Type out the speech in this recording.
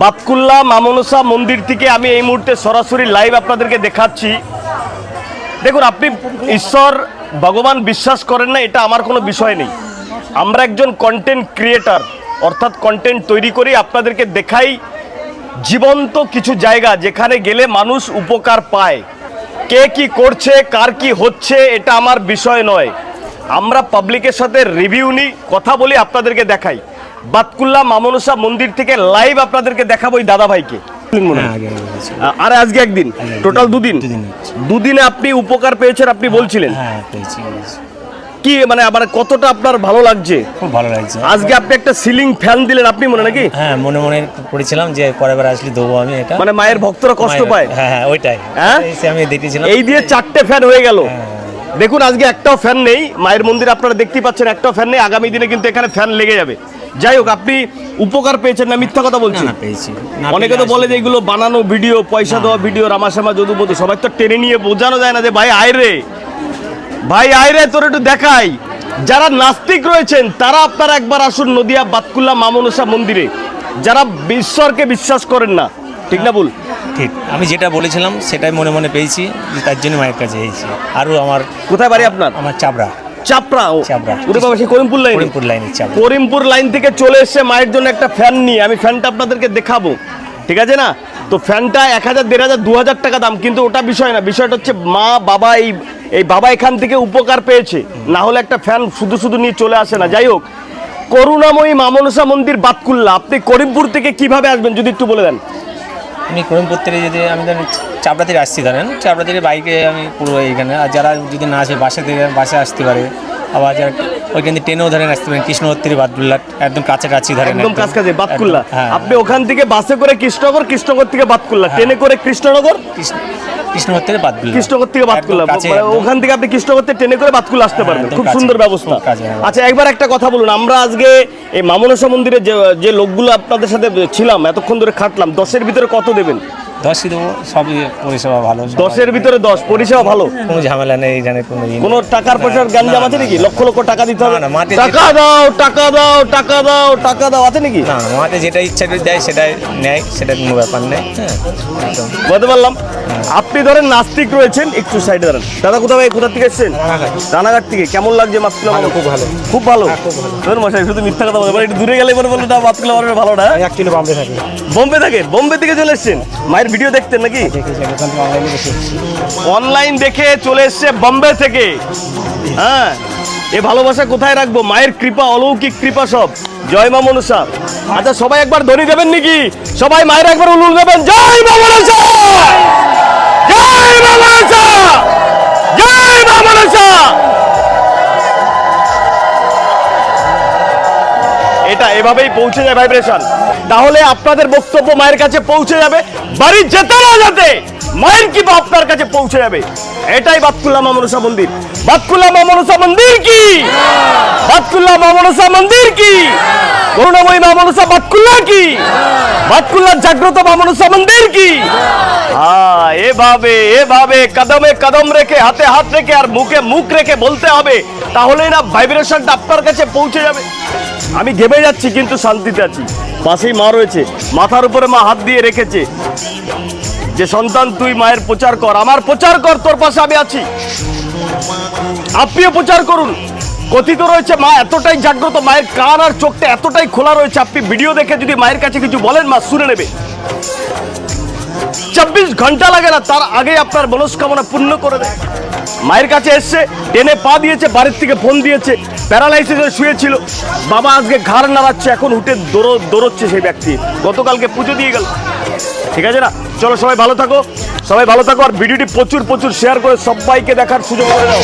বাতকুল্লা মা মনসা মন্দির থেকে আমি এই মুহূর্তে সরাসরি লাইভ আপনাদেরকে দেখাচ্ছি। দেখুন, আপনি ঈশ্বর ভগবান বিশ্বাস করেন না এটা আমার কোনো বিষয় নেই। আমরা একজন কন্টেন্ট ক্রিয়েটার, অর্থাৎ কন্টেন্ট তৈরি করি, আপনাদেরকে দেখাই জীবন্ত কিছু জায়গা যেখানে গেলে মানুষ উপকার পায়। কে কি করছে, কার কি হচ্ছে, এটা আমার বিষয় নয়। আমরা পাবলিকের সাথে রিভিউ নিই, কথা বলি, আপনাদেরকে দেখাই। বাতকুল্লা মা মনসা মন্দির থেকে লাইভ আপনাদেরকে দেখাবো এই দাদা ভাইকে। আর আজকে একদিন, টোটাল দুদিনে আপনি উপকার পেয়েছেন আপনি বলছিলেন। কি মানে আবার কতটা আপনার ভালো লাগছে? খুব ভালো লাগছে। আজকে আপনি একটা সিলিং ফ্যান দিলেন, আপনি মনে নাকি? হ্যাঁ, মনে মনে করেছিলাম যে পরের বার আসলে দেবো আমি এটা। মানে মায়ের ভক্তরা কষ্ট পায়। হ্যাঁ, ওইটাই। হ্যাঁ, আমি দেখেছিলাম। এই দিয়ে 4টে ফ্যান হয়ে গেল। দেখুন, আজকে একটাও ফ্যান নেই মায়ের মন্দিরে, আপনারা দেখতেই পাচ্ছেন একটাও ফ্যান নেই। আগামী দিনে কিন্তু এখানে ফ্যান লেগে যাবে। যাই হোক, আপনি উপকার পেয়েছেন না, মিথ্যা কথা বলছেন? অনেকে তো বলে যে এগুলো বানানো ভিডিও, পয়সা দেওয়া ভিডিও, রামাশ্যামা যদুমধু, সবাই তো টেনে নিয়ে বোঝানো যায় না যে ভাই আয় রে, ভাই আয় রে, তোর একটু দেখাই। যারা নাস্তিক রয়েছেন তারা আপনারা একবার আসুন নদিয়া বাতকুল্লা মা মনসা মন্দিরে। যারা ঈশ্বরকে বিশ্বাস করেন না, ঠিক না ভুল? ঠিক, আমি যেটা বলেছিলাম সেটাই মনে মনে পেয়েছি, তার জন্য মায়ের কাছে এসেছি। আরও আমার কোথায় বাড়ি আপনার? আমার চাপড়া। করিমপুর লাইন থেকে চলে এসছে মায়ের জন্য একটা ফ্যান নিয়ে। আমি ফ্যানটা আপনাদেরকে দেখাবো, ঠিক আছে না? তো ফ্যানটা 1000, 1500, 2000 টাকা দাম, কিন্তু ওটা বিষয় না। বিষয়টা হচ্ছে মা বাবা, এই বাবা এখান থেকে উপকার পেয়েছে, না হলে একটা ফ্যান শুধু শুধু নিয়ে চলে আসে না। যাই হোক, করুণাময়ী মা মনসা মন্দির বাতকুল্লা, আপনি করিমপুর থেকে কিভাবে আসবেন যদি একটু বলে দেন। আমি করিমপুর থেকে যদি আমি ধরেন চাপড়া থেকে আসছি, ধরেন চাপড়া থেকে বাইকে আমি পুরো এইখানে, আর যারা যদি না আসে বাসা থেকে বাসে আসতে পারে, আবার যারা ওইখান থেকে ট্রেনেও ধরেন আসতে পারেন। কৃষ্ণনগর থেকে বাতকুল্লা একদম কাছাকাছি, ধরেন একদম কাছাকাছি বাতকুল্লা। আপনি ওখান থেকে বাসে করে কৃষ্ণনগর, কৃষ্ণনগর থেকে বাতকুল্লা, ট্রেনে করে কৃষ্ণনগর, কৃষ্ণনগর থেকে বাতকুল্লা, ওখান থেকে আপনি কৃষ্ণনগর থেকে ট্রেনে করে বাতকুল্লা আসতে পারবেন। খুব সুন্দর ব্যবস্থা। আচ্ছা, একবার একটা কথা বলুন, আমরা আজকে এই মা মনসা মন্দিরে যে লোকগুলো আপনাদের সাথে ছিলাম, এতক্ষণ ধরে খাটলাম, 10-এর ভিতরে কত দেবেন? 10ই দেবো। সবই পরিষেবা ভালো। 10-এর ভিতরে 10, পরিষেবা ভালো, কোনো ঝামেলা নেই। জানে কোনো টাকার পয়সার গ্যাঞ্জাম আছে নাকি? লক্ষ লক্ষ টাকা দিতে হবে, টাকা দাও টাকা দাও টাকা দাও টাকা দাও আছে নাকি? না, মাঠে যেটা ইচ্ছা করে দেয় সেটাই নেয়, সেটা কোনো ব্যাপার নেই। বলতে পারলাম। আপনি ধরেন নাস্তিক রয়েছেন, একটু সাইডে দাঁড়ান। দাদা কোথা থেকে এসেছেন? রানাঘাট থেকে। কেমন লাগছে বাতকুল্লা? খুব ভালো, খুব ভালো। ধরুন মশাই, শুধু মিথ্যা কথা বলবেন, একটু দূরে গেলে বলবো না বাতকুল্লা আমার ভালো না। অ্যাকচুয়ালি বোম্বে থাকি। বোম্বে থাকেন? বোম্বে থেকে চলে এসেছেন, মায়ের ভিডিও দেখতেন নাকি? অনলাইন দেখে চলে এসছে বোম্বে থেকে। হ্যাঁ, এ ভালোবাসা কোথায় রাখবো? মায়ের কৃপা, অলৌকিক কৃপা সব। জয় মা মনসা। আচ্ছা, সবাই একবার ধ্বনি দেবেন নাকি? সবাই মায়ের একবার উলুল দেবেন, জয় মা মনসা, জয় মা মনসা, জয় মা মনসা। এটা এভাবেই পৌঁছে যায় ভাইব্রেশন। তাহলে আপনাদের বক্তব্য মায়ের কাছে পৌঁছে যাবে, বাড়ি যেতে না যেতে মায়ের কৃপা আপনার কাছে পৌঁছে যাবে। এটাই বাতকুল্লা মা মনসা মন্দির। বাতকুল্লা মা মনসা মন্দির কি? বাতকুল্লা মা মনসা মন্দির কি? করুণাময়ী মা মনসা বাতকুল্লা কি? বাতকুল্লা জাগ্রত মা মনসা মন্দির কি? হ্যাঁ, এভাবে কদমে কদম রেখে, হাতে হাত রেখে আর মুখে মুখ রেখে বলতে হবে, তাহলেই না ভাইব্রেশনটা আপনার কাছে পৌঁছে যাবে। আমি ঘেমে যাচ্ছি কিন্তু শান্তিতে আছি। পাশেই মা রয়েছে, মাথার উপরে মা হাত দিয়ে রেখেছে যে সন্তান তুই মায়ের প্রচার কর, আমার প্রচার কর, তোর পাশে আমি আছি। আপনিও প্রচার করুন। কথিত রয়েছে মা এতটাই জাগ্রত, মায়ের কান আর চোখটা এতটাই খোলা রয়েছে, আপনি ভিডিও দেখে যদি মায়ের কাছে কিছু বলেন মা শুনে নেবে। 24 ঘন্টা লাগে না, তার আগে আপনার মনস্কামনা পূর্ণ করে দেয়। মায়ের কাছে এসছে, টেনে পা দিয়েছে, বাড়ির থেকে ফোন দিয়েছে, প্যারালাইসিসে শুয়েছিল, বাবা আজকে ঘাড় নাড়াচ্ছে, এখন উঠে দৌড়চ্ছে সেই ব্যক্তি। গতকালকে পুজো দিয়ে গেল। ঠিক আছে না? চলো, সবাই ভালো থাকো, সবাই ভালো থাকো। আর ভিডিওটি প্রচুর প্রচুর শেয়ার করে সবাইকে দেখার সুযোগ করে দাও।